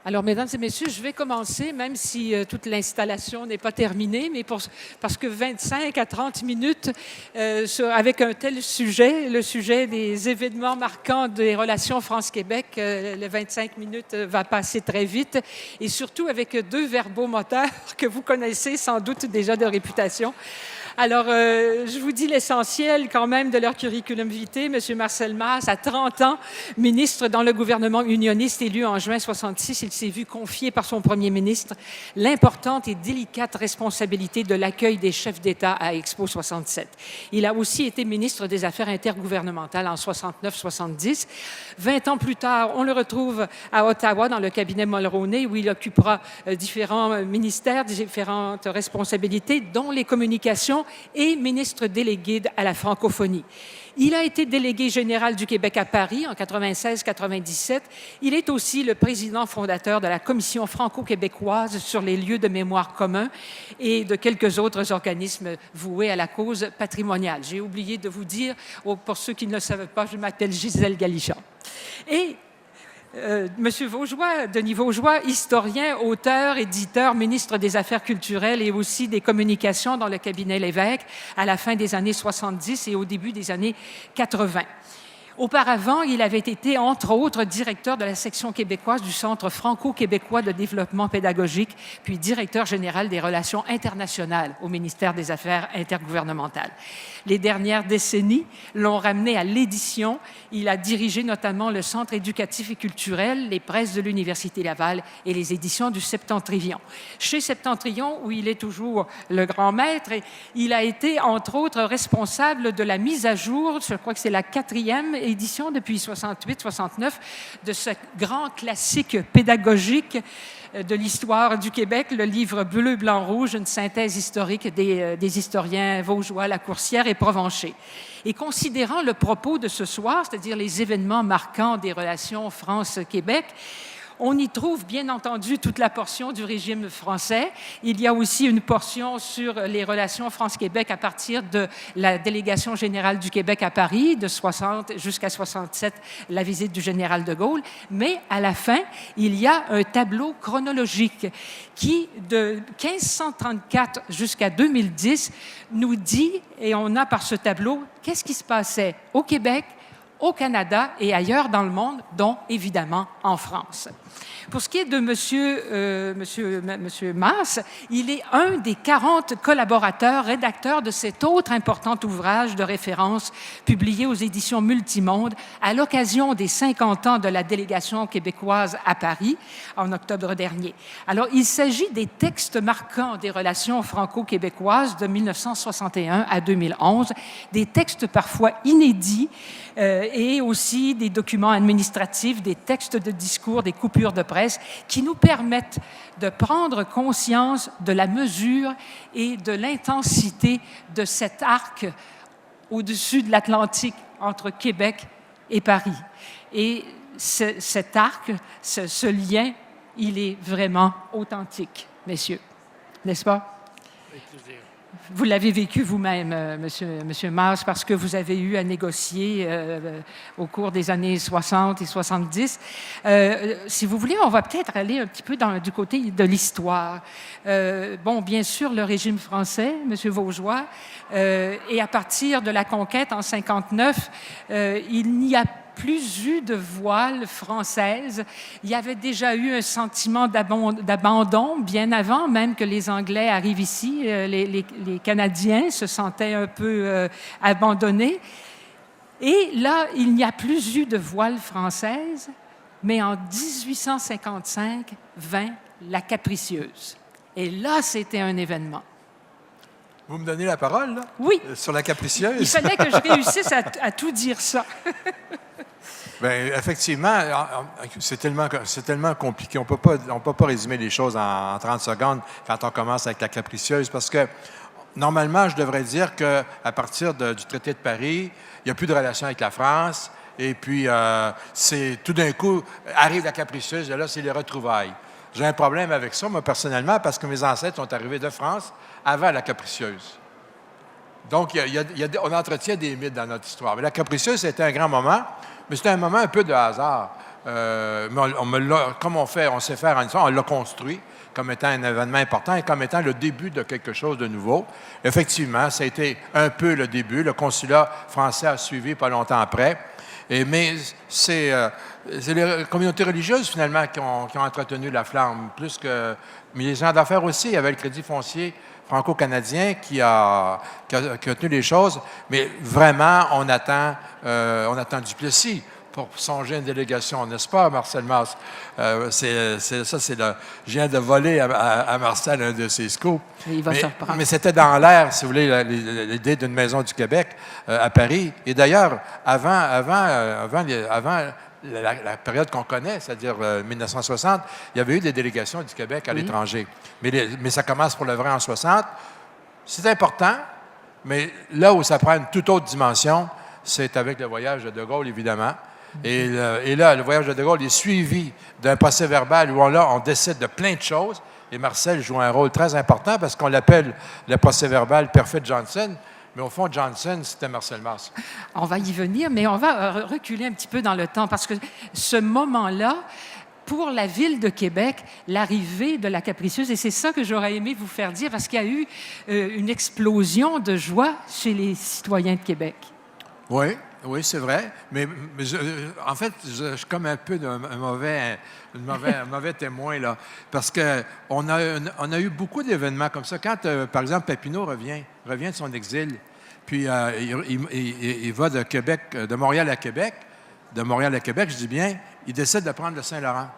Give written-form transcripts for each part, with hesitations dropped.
Alors, mesdames et messieurs, je vais commencer, même si toute l'installation n'est pas terminée, mais parce que 25 à 30 minutes avec un tel sujet, le sujet des événements marquants des relations France-Québec, les 25 minutes va passer très vite, et surtout avec deux verbomoteurs que vous connaissez sans doute déjà de réputation. Alors, je vous dis l'essentiel quand même de leur curriculum vitae. M. Marcel Masse, à 30 ans, ministre dans le gouvernement unioniste élu en juin 66, il s'est vu confier par son premier ministre l'importante et délicate responsabilité de l'accueil des chefs d'État à Expo 67. Il a aussi été ministre des Affaires intergouvernementales en 69-70. 20 ans plus tard, on le retrouve à Ottawa dans le cabinet Mulroney où il occupera différents ministères, différentes responsabilités, dont les communications et ministre délégué à la francophonie. Il a été délégué général du Québec à Paris en 96-97. Il est aussi le président fondateur de la Commission franco-québécoise sur les lieux de mémoire communs et de quelques autres organismes voués à la cause patrimoniale. J'ai oublié de vous dire, pour ceux qui ne le savent pas, je m'appelle Gisèle Galichon. Et Monsieur Vaugeois, Denis Vaugeois, historien, auteur, éditeur, ministre des Affaires culturelles et aussi des communications dans le cabinet Lévesque à la fin des années 70 et au début des années 80. Auparavant, il avait été, entre autres, directeur de la section québécoise du Centre franco-québécois de développement pédagogique, puis directeur général des relations internationales au ministère des Affaires intergouvernementales. Les dernières décennies l'ont ramené à l'édition. Il a dirigé notamment le Centre éducatif et culturel, les presses de l'Université Laval et les éditions du Septentrion. Chez Septentrion, où il est toujours le grand maître, il a été, entre autres, responsable de la mise à jour, je crois que c'est la 4e édition depuis 68-69, de ce grand classique pédagogique de l'histoire du Québec, le livre Bleu, Blanc, Rouge, une synthèse historique des historiens Vaugeois, Lacourcière et Provencher. Et considérant le propos de ce soir, c'est-à-dire les événements marquants des relations France-Québec, on y trouve bien entendu toute la portion du régime français. Il y a aussi une portion sur les relations France-Québec à partir de la délégation générale du Québec à Paris, de 60 jusqu'à 67, la visite du général de Gaulle. Mais à la fin, il y a un tableau chronologique qui, de 1534 jusqu'à 2010, nous dit, et on a par ce tableau, qu'est-ce qui se passait au Québec, au Canada et ailleurs dans le monde, dont évidemment en France. Pour ce qui est de monsieur Masse, il est un des 40 collaborateurs, rédacteurs de cet autre important ouvrage de référence publié aux éditions Multimonde à l'occasion des 50 ans de la délégation québécoise à Paris en octobre dernier. Alors, il s'agit des textes marquants des relations franco-québécoises de 1961 à 2011, des textes parfois inédits et aussi des documents administratifs, des textes de discours, des coupures de presse qui nous permettent de prendre conscience de la mesure et de l'intensité de cet arc au-dessus de l'Atlantique entre Québec et Paris. Et cet arc, ce lien, il est vraiment authentique, messieurs, n'est-ce pas? Avec plaisir. Vous l'avez vécu vous-même, monsieur Masse, parce que vous avez eu à négocier au cours des années 60 et 70. Si vous voulez, on va peut-être aller un petit peu du côté de l'histoire. Bon, bien sûr, le régime français, monsieur Vaugeois, et à partir de la conquête en 59, il n'y a plus eu de voile française. Il y avait déjà eu un sentiment d'abandon bien avant même que les Anglais arrivent ici. Les Canadiens se sentaient un peu abandonnés. Et là, il n'y a plus eu de voile française, mais en 1855 vint la Capricieuse. Et là, c'était un événement. Vous me donnez la parole, là? Oui. Sur la Capricieuse? Il fallait que je réussisse à tout dire ça. Bien, effectivement, c'est tellement compliqué. On ne peut pas résumer les choses en 30 secondes quand on commence avec la Capricieuse, parce que, normalement, je devrais dire qu'à partir du traité de Paris, il n'y a plus de relation avec la France, et puis tout d'un coup, arrive la Capricieuse, et là, c'est les retrouvailles. J'ai un problème avec ça, moi, personnellement, parce que mes ancêtres sont arrivés de France avant la Capricieuse. Donc, on entretient des mythes dans notre histoire. Mais la Capricieuse, c'était un grand moment, mais c'était un moment un peu de hasard. mais comme on sait faire en histoire, on l'a construit comme étant un événement important et comme étant le début de quelque chose de nouveau. Effectivement, ça a été un peu le début. Le consulat français a suivi pas longtemps après. Mais c'est les communautés religieuses, finalement, qui ont entretenu la flamme, mais les gens d'affaires aussi. Il y avait le Crédit foncier franco-canadien qui a tenu les choses. Mais vraiment, on attend Duplessis pour songer une délégation, n'est-ce pas, Marcel Mars? Je viens de voler à Marcel un de ses scoops. Il va se reprendre. Mais c'était dans l'air, si vous voulez, l'idée d'une maison du Québec à Paris. Et d'ailleurs, avant la période qu'on connaît, c'est-à-dire 1960, il y avait eu des délégations du Québec à l'étranger. Mais ça commence pour le vrai en 60. C'est important, mais là où ça prend une toute autre dimension, c'est avec le voyage de Gaulle, évidemment. Et là, le voyage de Gaulle est suivi d'un procès-verbal où on décide de plein de choses. Et Marcel joue un rôle très important parce qu'on l'appelle le procès-verbal Perfect Johnson. Mais au fond, Johnson, c'était Marcel Mars. On va y venir, mais on va reculer un petit peu dans le temps parce que ce moment-là, pour la ville de Québec, l'arrivée de la Capricieuse, et c'est ça que j'aurais aimé vous faire dire, parce qu'il y a eu une explosion de joie chez les citoyens de Québec. Oui, c'est vrai. Mais en fait, je suis comme un peu un mauvais témoin, là. Parce qu'on a eu beaucoup d'événements comme ça. Quand, par exemple, Papineau revient de son exil, puis il va de Québec, de Montréal à Québec, je dis bien, il décide de prendre le Saint-Laurent.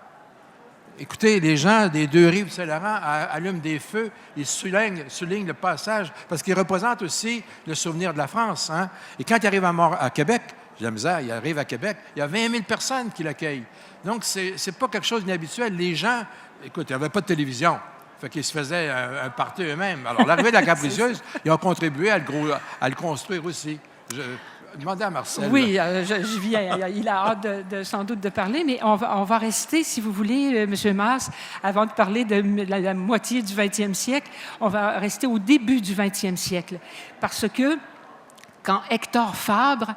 Écoutez, les gens des deux rives du Saint-Laurent allument des feux, ils soulignent le passage, parce qu'ils représentent aussi le souvenir de la France. Hein? Et quand il arrive à Québec, j'ai la misère, il arrive à Québec, il y a 20 000 personnes qui l'accueillent. Donc, c'est pas quelque chose d'inhabituel. Les gens, écoute, il n'y avait pas de télévision, fait qu'ils se faisaient un party eux-mêmes. Alors, l'arrivée de la Capricieuse, ils ont contribué à le construire aussi. Demandez à Marcel. Oui, je viens. Il a hâte sans doute de parler, mais on va rester, si vous voulez, M. Mars, avant de parler de la moitié du 20e siècle, on va rester au début du 20e siècle. Parce que quand Hector Fabre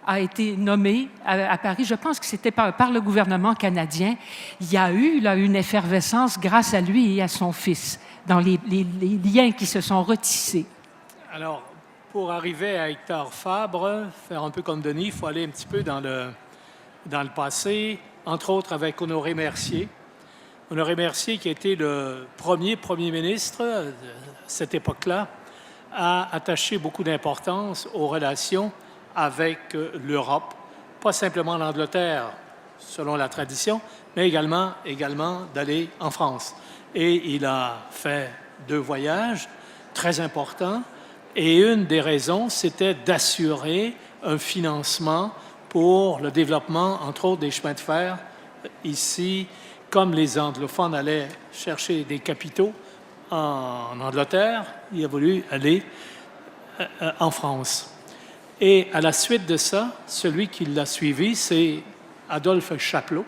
a été nommé à Paris, je pense que c'était par le gouvernement canadien, il y a eu là, une effervescence grâce à lui et à son fils, dans les liens qui se sont retissés. Alors, pour arriver à Hector Fabre, faire un peu comme Denis, il faut aller un petit peu dans le passé, entre autres avec Honoré Mercier. Honoré Mercier, qui était le premier ministre de cette époque-là, a attaché beaucoup d'importance aux relations avec l'Europe, pas simplement l'Angleterre, selon la tradition, mais également d'aller en France. Et il a fait 2 voyages très importants. Et une des raisons, c'était d'assurer un financement pour le développement, entre autres, des chemins de fer. Ici, comme les anglophones allaient chercher des capitaux en Angleterre, il a voulu aller en France. Et à la suite de ça, celui qui l'a suivi, c'est Adolphe Chapleau,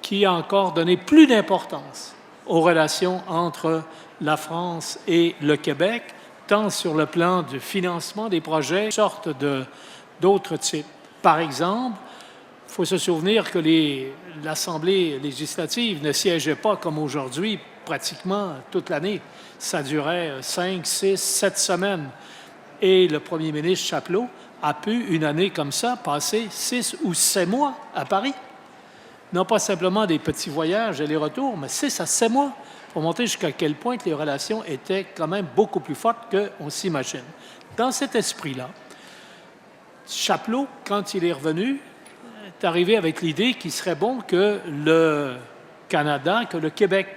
qui a encore donné plus d'importance aux relations entre la France et le Québec, tant sur le plan du financement des projets, sorte d'autres types. Par exemple, il faut se souvenir que l'Assemblée législative ne siégeait pas comme aujourd'hui, pratiquement toute l'année. Ça durait 5, 6, 7 semaines. Et le premier ministre Chapleau a pu, une année comme ça, passer 6 ou 7 mois à Paris. Non pas simplement des petits voyages aller-retour, mais 6 à 7 mois, pour montrer jusqu'à quel point que les relations étaient quand même beaucoup plus fortes qu'on s'imagine. Dans cet esprit-là, Chapleau, quand il est revenu, est arrivé avec l'idée qu'il serait bon que le Québec,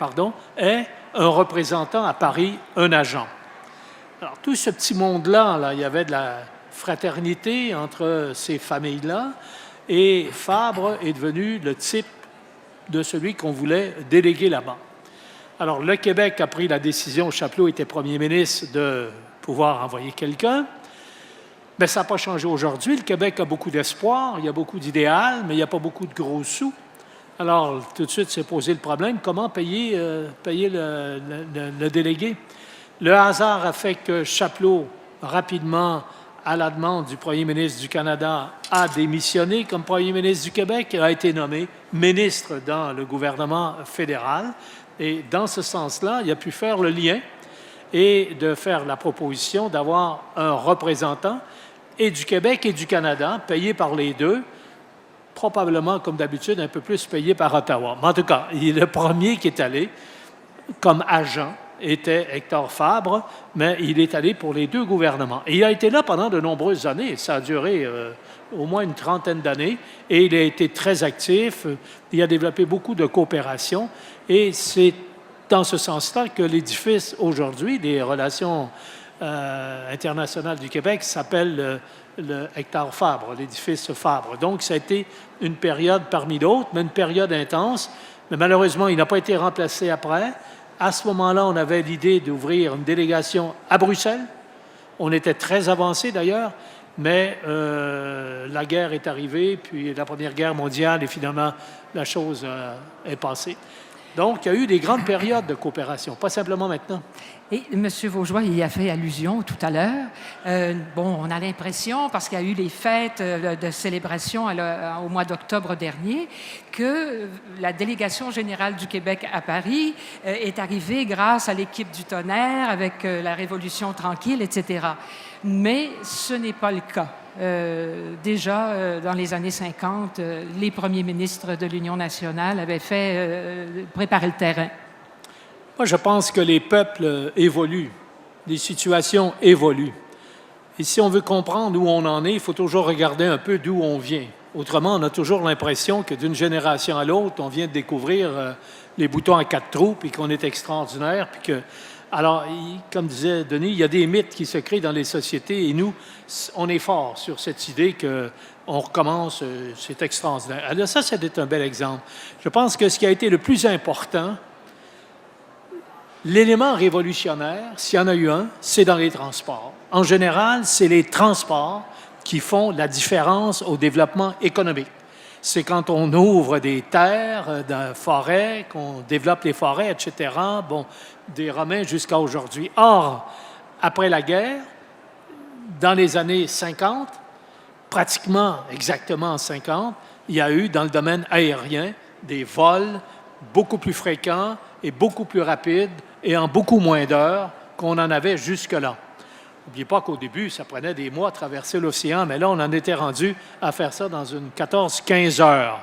ait un représentant à Paris, un agent. Alors, tout ce petit monde-là, il y avait de la fraternité entre ces familles-là, et Fabre est devenu le type de celui qu'on voulait déléguer là-bas. Alors, le Québec a pris la décision, Chapleau était premier ministre, de pouvoir envoyer quelqu'un. Mais ça n'a pas changé aujourd'hui. Le Québec a beaucoup d'espoir, il y a beaucoup d'idéal, mais il n'y a pas beaucoup de gros sous. Alors, tout de suite, s'est posé le problème, comment payer le délégué? Le hasard a fait que Chapleau, rapidement, à la demande du premier ministre du Canada, a démissionné comme premier ministre du Québec et a été nommé ministre dans le gouvernement fédéral. Et dans ce sens-là, il a pu faire le lien et de faire la proposition d'avoir un représentant et du Québec et du Canada, payé par les deux, probablement, comme d'habitude, un peu plus payé par Ottawa. Mais en tout cas, le premier qui est allé comme agent était Hector Fabre, mais il est allé pour les deux gouvernements. Et il a été là pendant de nombreuses années. Ça a duré au moins une trentaine d'années et il a été très actif. Il a développé beaucoup de coopération et c'est dans ce sens-là que l'édifice aujourd'hui des relations internationales du Québec s'appelle le Hector Fabre, l'édifice Fabre. Donc, ça a été une période parmi d'autres, mais une période intense. Mais malheureusement, il n'a pas été remplacé après. À ce moment-là, on avait l'idée d'ouvrir une délégation à Bruxelles. On était très avancé d'ailleurs, mais la guerre est arrivée, puis la Première Guerre mondiale, et finalement, la chose est passée. Donc, il y a eu des grandes périodes de coopération, pas simplement maintenant. Et M. Vaugeois y a fait allusion tout à l'heure. Bon, on a l'impression, parce qu'il y a eu les fêtes de célébration au mois d'octobre dernier, que la délégation générale du Québec à Paris est arrivée grâce à l'équipe du tonnerre, avec la Révolution tranquille, etc. Mais ce n'est pas le cas. Déjà, dans les années 50, les premiers ministres de l'Union nationale avaient préparé le terrain. Moi, je pense que les peuples évoluent, les situations évoluent. Et si on veut comprendre où on en est, il faut toujours regarder un peu d'où on vient. Autrement, on a toujours l'impression que d'une génération à l'autre, on vient de découvrir les boutons à 4 trous, puis qu'on est extraordinaire, puis que... Alors, comme disait Denis, il y a des mythes qui se créent dans les sociétés et nous, on est fort sur cette idée qu'on recommence, c'est extraordinaire. Alors ça, c'est un bel exemple. Je pense que ce qui a été le plus important, l'élément révolutionnaire, s'il y en a eu un, c'est dans les transports. En général, c'est les transports qui font la différence au développement économique. C'est quand on ouvre des terres, des forêts, qu'on développe les forêts, etc., bon, des Romains jusqu'à aujourd'hui. Or, après la guerre, dans les années 50, pratiquement exactement en 50, il y a eu dans le domaine aérien des vols beaucoup plus fréquents et beaucoup plus rapides et en beaucoup moins d'heures qu'on en avait jusque-là. N'oubliez pas qu'au début, ça prenait des mois à traverser l'océan, mais là, on en était rendu à faire ça dans une 14-15 heures.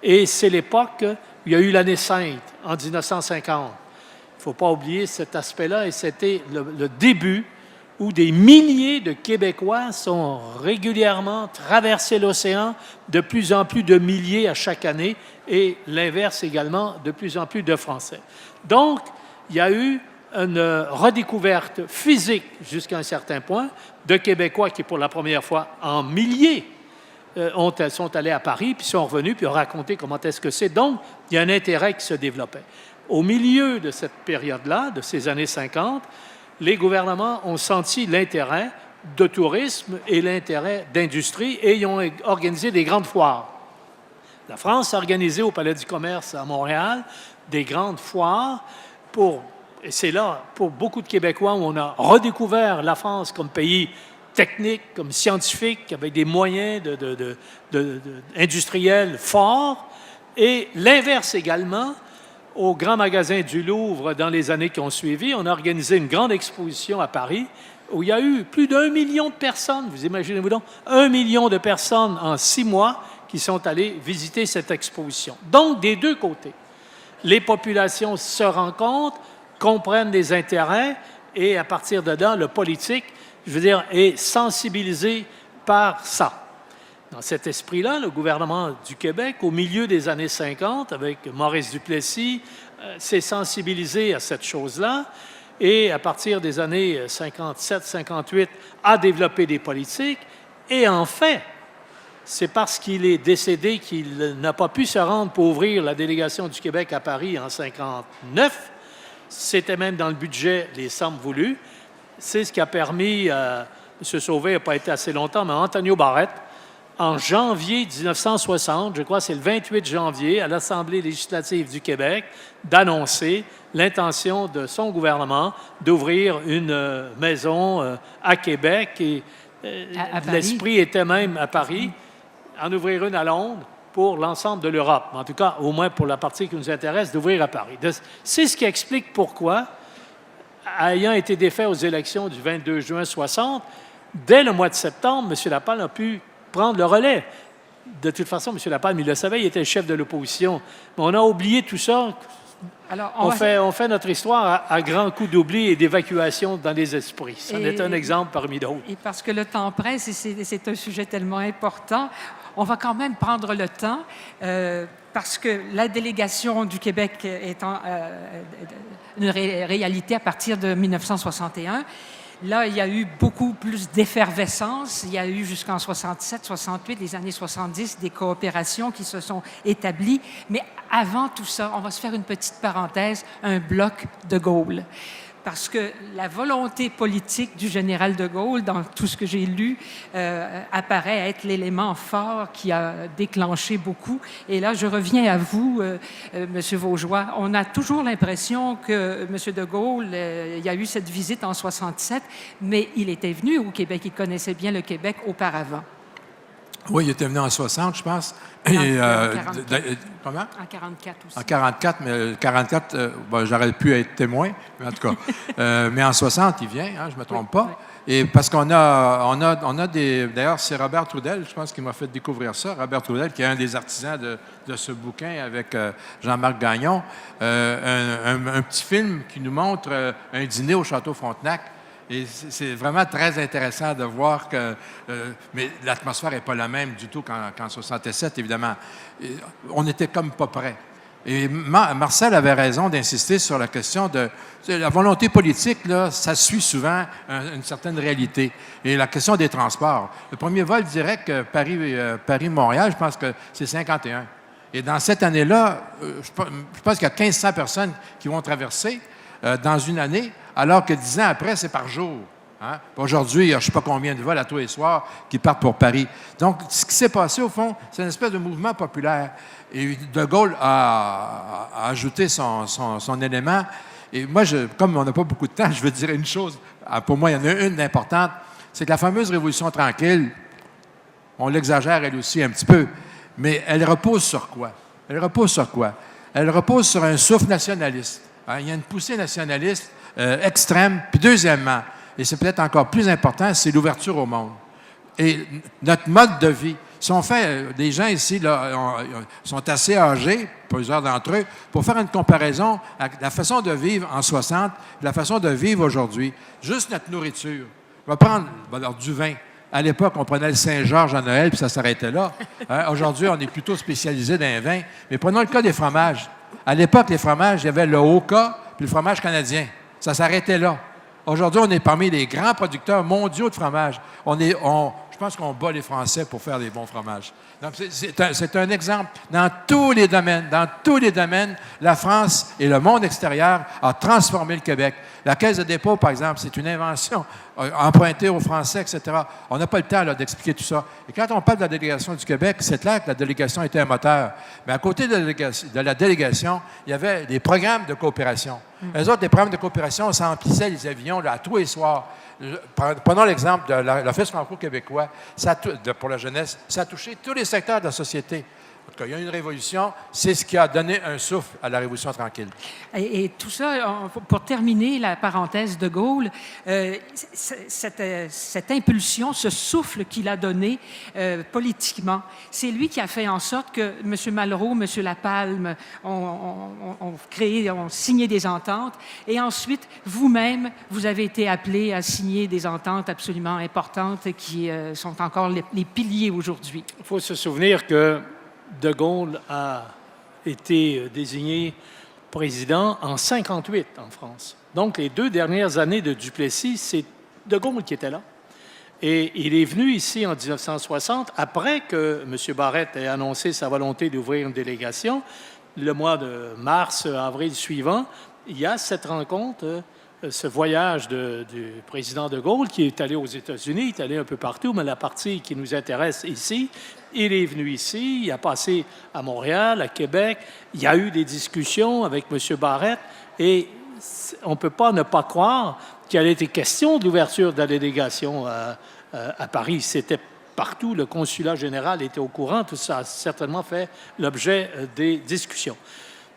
Et c'est l'époque où il y a eu l'année sainte, en 1950. Il ne faut pas oublier cet aspect-là, et c'était le début où des milliers de Québécois sont régulièrement traversés l'océan, de plus en plus de milliers à chaque année, et l'inverse également, de plus en plus de Français. Donc, il y a eu une redécouverte physique jusqu'à un certain point de Québécois qui, pour la première fois en milliers, sont allés à Paris, puis sont revenus, puis ont raconté comment est-ce que c'est. Donc, il y a un intérêt qui se développait. Au milieu de cette période-là, de ces années 50, les gouvernements ont senti l'intérêt de tourisme et l'intérêt d'industrie et ils ont organisé des grandes foires. La France a organisé au Palais du commerce à Montréal des grandes foires et c'est là, pour beaucoup de Québécois, où on a redécouvert la France comme pays technique, comme scientifique, avec des moyens industriels forts. Et l'inverse également, au Grand Magasin du Louvre, dans les années qui ont suivi, on a organisé une grande exposition à Paris où il y a eu plus d'1 million de personnes, vous imaginez-vous donc, 1 million de personnes en 6 mois qui sont allées visiter cette exposition. Donc, des deux côtés, les populations se rencontrent, comprennent les intérêts et à partir de là, le politique, je veux dire, est sensibilisé par ça. Dans cet esprit-là, le gouvernement du Québec, au milieu des années 50, avec Maurice Duplessis, s'est sensibilisé à cette chose-là et à partir des années 57-58, a développé des politiques et en fait, c'est parce qu'il est décédé qu'il n'a pas pu se rendre pour ouvrir la délégation du Québec à Paris en 59. C'était même dans le budget les sommes voulues. C'est ce qui a permis, M. Sauvé n'a pas été assez longtemps, mais Antonio Barrette, en janvier 1960, je crois que c'est le 28 janvier, à l'Assemblée législative du Québec, d'annoncer l'intention de son gouvernement d'ouvrir une maison à Québec. Et Paris. l'esprit était même à Paris, en ouvrir une à Londres pour l'ensemble de l'Europe. En tout cas, au moins pour la partie qui nous intéresse, d'ouvrir à Paris. C'est ce qui explique pourquoi, ayant été défait aux élections du 22 juin 60, dès le mois de septembre, M. Lapalme a pu prendre le relais. De toute façon, M. Lapalme, il le savait, il était le chef de l'opposition. Mais on a oublié tout ça. Alors, On fait notre histoire à grands coups d'oubli et d'évacuation dans les esprits. Ça est un exemple parmi d'autres. Et parce que le temps presse et c'est un sujet tellement important, on va quand même prendre le temps parce que la délégation du Québec étant une réalité à partir de 1961, là, il y a eu beaucoup plus d'effervescence. Il y a eu jusqu'en 67, 68, les années 70, des coopérations qui se sont établies. Mais avant tout ça, on va se faire une petite parenthèse, un bloc de Gaulle. Parce que la volonté politique du général de Gaulle, dans tout ce que j'ai lu, apparaît être l'élément fort qui a déclenché beaucoup. Et là, je reviens à vous, M. Vaugeois. On a toujours l'impression que M. de Gaulle, il y a eu cette visite en 67, mais il était venu au Québec. Il connaissait bien le Québec auparavant. Oui, il était venu en 60, je pense. En Et, 44. Comment? En 44 aussi. En 44, mais 44, j'aurais pu être témoin, mais en tout cas. Mais en 60, il vient, hein, je ne me trompe pas. Oui. Et parce qu'on a des... D'ailleurs, c'est Robert Trudel, je pense, qui m'a fait découvrir ça. Robert Trudel, qui est un des artisans de ce bouquin avec Jean-Marc Gagnon. Un petit film qui nous montre un dîner au Château Frontenac. Et c'est vraiment très intéressant de voir que... mais l'atmosphère n'est pas la même du tout qu'en 67, évidemment. On n'était comme pas prêts. Et Marcel avait raison d'insister sur la question de... La volonté politique, là, ça suit souvent une certaine réalité. Et la question des transports. Le premier vol direct Paris-Montréal, je pense que c'est 51. Et dans cette année-là, je pense qu'il y a 1500 personnes qui vont traverser dans une année, alors que 10 ans après, c'est par jour. Hein? Aujourd'hui, il y a je ne sais pas combien de vols à tous les soirs qui partent pour Paris. Donc, ce qui s'est passé, au fond, c'est une espèce de mouvement populaire. Et De Gaulle a ajouté son élément. Et moi, comme on n'a pas beaucoup de temps, je veux dire une chose. Pour moi, il y en a une importante. C'est que la fameuse Révolution tranquille, on l'exagère elle aussi un petit peu, mais elle repose sur quoi? Elle repose sur quoi? Elle repose sur un souffle nationaliste. Hein? Il y a une poussée nationaliste extrême. Puis deuxièmement, et c'est peut-être encore plus important, c'est l'ouverture au monde. Et notre mode de vie. Des gens ici là, sont assez âgés, plusieurs d'entre eux, pour faire une comparaison avec la façon de vivre en 60 et la façon de vivre aujourd'hui. Juste notre nourriture. On va prendre alors, du vin. À l'époque, on prenait le Saint-Georges à Noël, puis ça s'arrêtait là. Hein? Aujourd'hui, on est plutôt spécialisé dans les vins. Mais prenons le cas des fromages. À l'époque, les fromages, il y avait le Oka puis le fromage canadien. Ça s'arrêtait là. Aujourd'hui, on est parmi les grands producteurs mondiaux de fromage. Je pense qu'on bat les Français pour faire des bons fromages. Donc, c'est un exemple. Dans tous les domaines, la France et le monde extérieur ont transformé le Québec. La Caisse de dépôt, par exemple, c'est une invention empruntée aux Français, etc. On n'a pas le temps d'expliquer tout ça. Et quand on parle de la délégation du Québec, c'est clair que la délégation était un moteur. Mais à côté de la délégation, il y avait des programmes de coopération. Les autres, les programmes de coopération, ça emplissait les avions là, à tous les soirs. Prenons l'exemple de l'Office franco-québécois pour la jeunesse. Ça a touché tous les secteurs de la société. En tout cas, il y a eu une révolution. C'est ce qui a donné un souffle à la Révolution tranquille. Et tout ça, pour terminer la parenthèse de Gaulle, cette impulsion, ce souffle qu'il a donné politiquement, c'est lui qui a fait en sorte que M. Malraux, M. Lapalme ont signé des ententes. Et ensuite, vous-même, vous avez été appelé à signer des ententes absolument importantes qui sont encore les piliers aujourd'hui. Il faut se souvenir que De Gaulle a été désigné président en 58 en France. Donc, les 2 dernières années de Duplessis, c'est De Gaulle qui était là. Et il est venu ici en 1960, après que M. Barrette ait annoncé sa volonté d'ouvrir une délégation. Le mois de mars, avril suivant, il y a cette rencontre, ce voyage du président De Gaulle qui est allé aux États-Unis, il est allé un peu partout, mais la partie qui nous intéresse ici, il est venu ici, il a passé à Montréal, à Québec, il y a eu des discussions avec M. Barrette et on ne peut pas ne pas croire qu'il a été question de l'ouverture de la délégation à Paris. C'était partout, le consulat général était au courant, tout ça a certainement fait l'objet des discussions.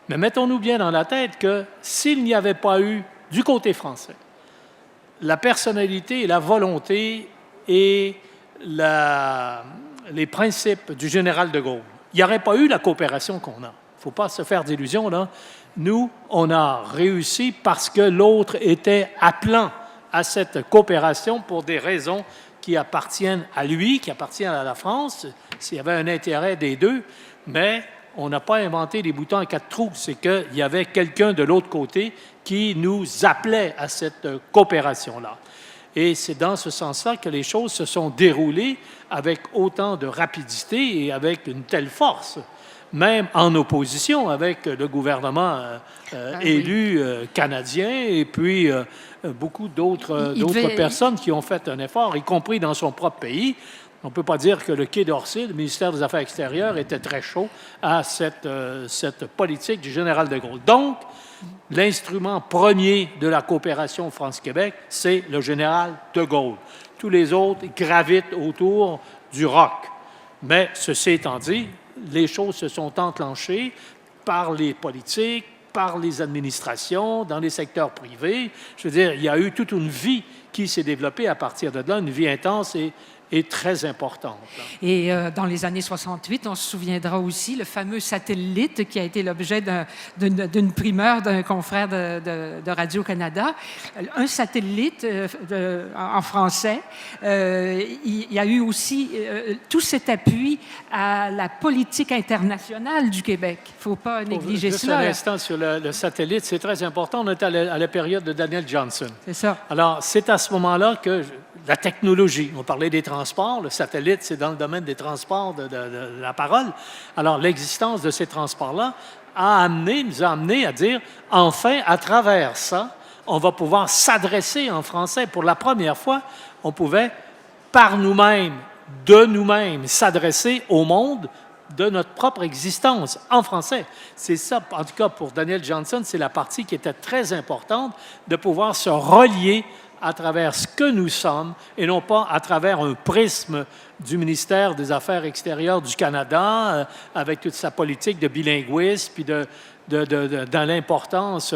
Mais mettons-nous bien dans la tête que s'il n'y avait pas eu, du côté français, la personnalité et la volonté et les principes du général de Gaulle, il n'y aurait pas eu la coopération qu'on a. Il ne faut pas se faire d'illusions, là. Nous, on a réussi parce que l'autre était appelant à cette coopération pour des raisons qui appartiennent à lui, qui appartiennent à la France, s'il y avait un intérêt des deux, mais on n'a pas inventé des boutons à 4 trous, c'est qu'il y avait quelqu'un de l'autre côté qui nous appelait à cette coopération-là. Et c'est dans ce sens-là que les choses se sont déroulées avec autant de rapidité et avec une telle force, même en opposition avec le gouvernement élu canadien et puis beaucoup d'autres personnes qui ont fait un effort, y compris dans son propre pays. On ne peut pas dire que le Quai d'Orsay, le ministère des Affaires extérieures, était très chaud à cette politique du général de Gaulle. Donc, l'instrument premier de la coopération France-Québec, c'est le général de Gaulle. Tous les autres gravitent autour du roc. Mais ceci étant dit, les choses se sont enclenchées par les politiques, par les administrations, dans les secteurs privés. Je veux dire, il y a eu toute une vie qui s'est développée à partir de là, une vie intense et très importante. Et dans les années 68, on se souviendra aussi le fameux satellite qui a été l'objet d'une primeur d'un confrère de Radio-Canada. Un satellite en français. Il y a eu aussi tout cet appui à la politique internationale du Québec. Il ne faut pas négliger cela. Juste un instant sur le satellite, c'est très important. On est à la période de Daniel Johnson. C'est ça. Alors, c'est à ce moment-là que la technologie, on parlait des transports, le satellite, c'est dans le domaine des transports de la parole. Alors, l'existence de ces transports-là nous a amené à dire, enfin, à travers ça, on va pouvoir s'adresser en français. Pour la première fois, on pouvait, par nous-mêmes, de nous-mêmes, s'adresser au monde de notre propre existence en français. C'est ça, en tout cas pour Daniel Johnson, c'est la partie qui était très importante, de pouvoir se relier à travers ce que nous sommes et non pas à travers un prisme du ministère des Affaires extérieures du Canada avec toute sa politique de bilinguisme puis dans l'importance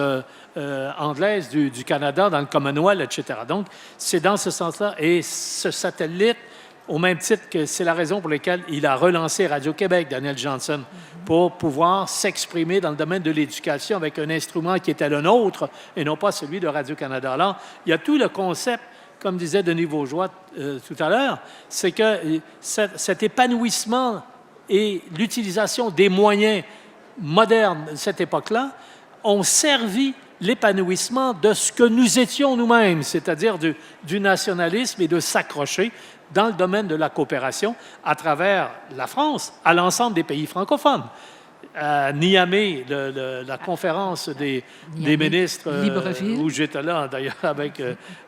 anglaise du Canada dans le Commonwealth, etc. Donc, c'est dans ce sens-là. Et ce satellite, au même titre que c'est la raison pour laquelle il a relancé Radio-Québec, Daniel Johnson, pour pouvoir s'exprimer dans le domaine de l'éducation avec un instrument qui était le nôtre et non pas celui de Radio-Canada. Alors, il y a tout le concept, comme disait Denis Vaugeois tout à l'heure, c'est que cet épanouissement et l'utilisation des moyens modernes de cette époque-là ont servi l'épanouissement de ce que nous étions nous-mêmes, c'est-à-dire du nationalisme et de s'accrocher dans le domaine de la coopération à travers la France, à l'ensemble des pays francophones. À Niamey, la conférence des ministres, où j'étais là d'ailleurs avec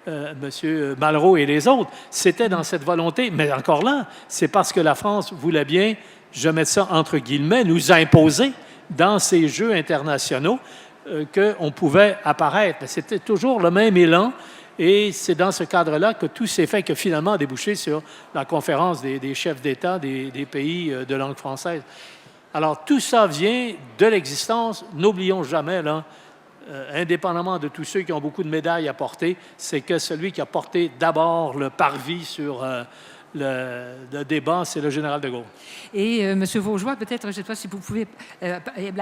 M. Malraux et les autres, c'était dans cette volonté, mais encore là, c'est parce que la France voulait bien, je mets ça entre guillemets, nous imposer dans ces jeux internationaux qu'on pouvait apparaître. C'était toujours le même élan. Et c'est dans ce cadre-là que tout s'est fait, que finalement a débouché sur la conférence des chefs d'État des pays de langue française. Alors, tout ça vient de l'existence, n'oublions jamais, là, indépendamment de tous ceux qui ont beaucoup de médailles à porter, c'est que celui qui a porté d'abord le parvis sur le débat, c'est le général de Gaulle. Et M. Vaugeois, peut-être, je ne sais pas si vous pouvez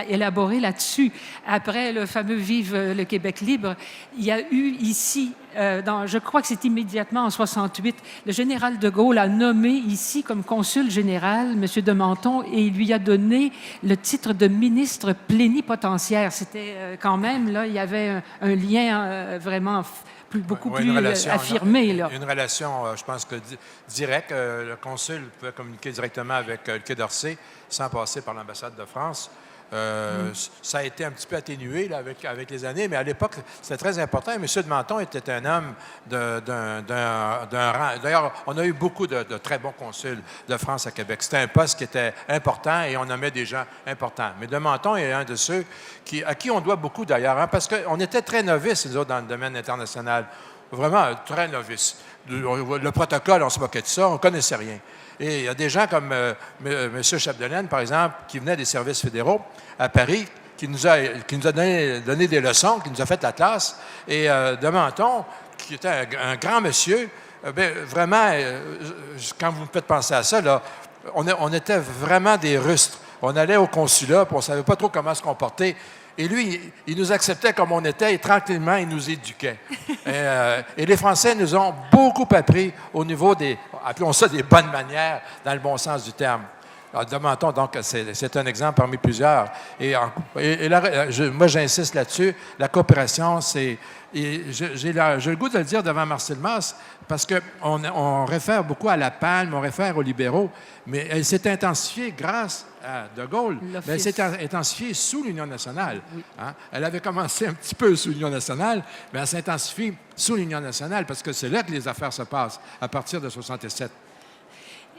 élaborer là-dessus. Après le fameux Vive le Québec libre, il y a eu ici, je crois que c'est immédiatement en 68, le général de Gaulle a nommé ici comme consul général M. de Menton et il lui a donné le titre de ministre plénipotentiaire. C'était quand même, là, il y avait un lien vraiment beaucoup plus affirmé. Une relation, je pense que directe. Le consul pouvait communiquer directement avec le Quai d'Orsay sans passer par l'ambassade de France. Ça a été un petit peu atténué là, avec les années, mais à l'époque, c'était très important. M. de Menton était un homme d'un rang. D'ailleurs, on a eu beaucoup de très bons consuls de France à Québec. C'était un poste qui était important et on nommait des gens importants. Mais de Menton est un de ceux à qui on doit beaucoup, d'ailleurs, hein, parce qu'on était très novices, nous autres, dans le domaine international. Vraiment très novices. le protocole, on se moquait de ça, on ne connaissait rien. Et il y a des gens comme M. Chapdelaine, par exemple, qui venait des services fédéraux à Paris, qui nous a donné des leçons, qui nous a fait la classe. Et de Menton, qui était un grand monsieur, vraiment, quand vous me faites penser à ça, là, on était vraiment des rustres. On allait au consulat, puis on ne savait pas trop comment se comporter. Et lui, il nous acceptait comme on était et tranquillement, il nous éduquait. Et les Français nous ont beaucoup appris au niveau des, appelons ça des bonnes manières, dans le bon sens du terme. Alors, de Menton, donc, c'est un exemple parmi plusieurs. Moi, j'insiste là-dessus. La coopération, c'est... J'ai le goût de le dire devant Marcel Mauss, parce qu'on réfère beaucoup à la Palme, on réfère aux libéraux, mais elle s'est intensifiée grâce à De Gaulle, mais elle s'est intensifiée sous l'Union nationale. Oui. Hein? Elle avait commencé un petit peu sous l'Union nationale, mais elle s'intensifie sous l'Union nationale, parce que c'est là que les affaires se passent, à partir de 1967.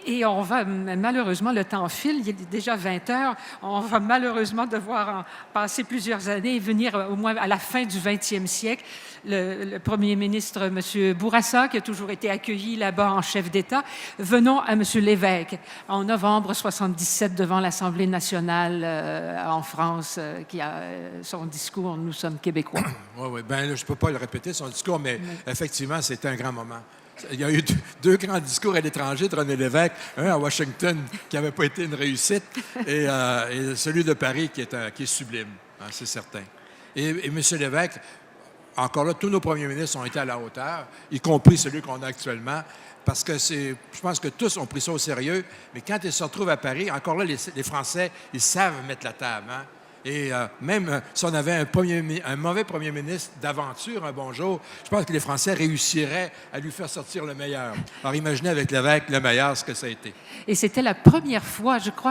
Et on va, malheureusement, le temps file, il est déjà 20 heures, on va malheureusement devoir en passer plusieurs années et venir au moins à la fin du 20e siècle. Le premier ministre, M. Bourassa, qui a toujours été accueilli là-bas en chef d'État. Venons à M. Lévesque, en novembre 1977, devant l'Assemblée nationale en France, qui a son discours « Nous sommes Québécois ». Oui, bien là, je ne peux pas le répéter, son discours, mais effectivement, c'était un grand moment. Il y a eu deux grands discours à l'étranger de René Lévesque, un à Washington qui n'avait pas été une réussite et celui de Paris qui est sublime, hein, c'est certain. Et M. Lévesque, encore là, tous nos premiers ministres ont été à la hauteur, y compris celui qu'on a actuellement, parce que je pense que tous ont pris ça au sérieux, mais quand ils se retrouvent à Paris, encore là, les Français, ils savent mettre la table, hein? Et même si on avait un mauvais premier ministre d'aventure un bon jour, je pense que les Français réussiraient à lui faire sortir le meilleur. Alors imaginez avec Lévesque le meilleur ce que ça a été. Et c'était la première fois, je crois,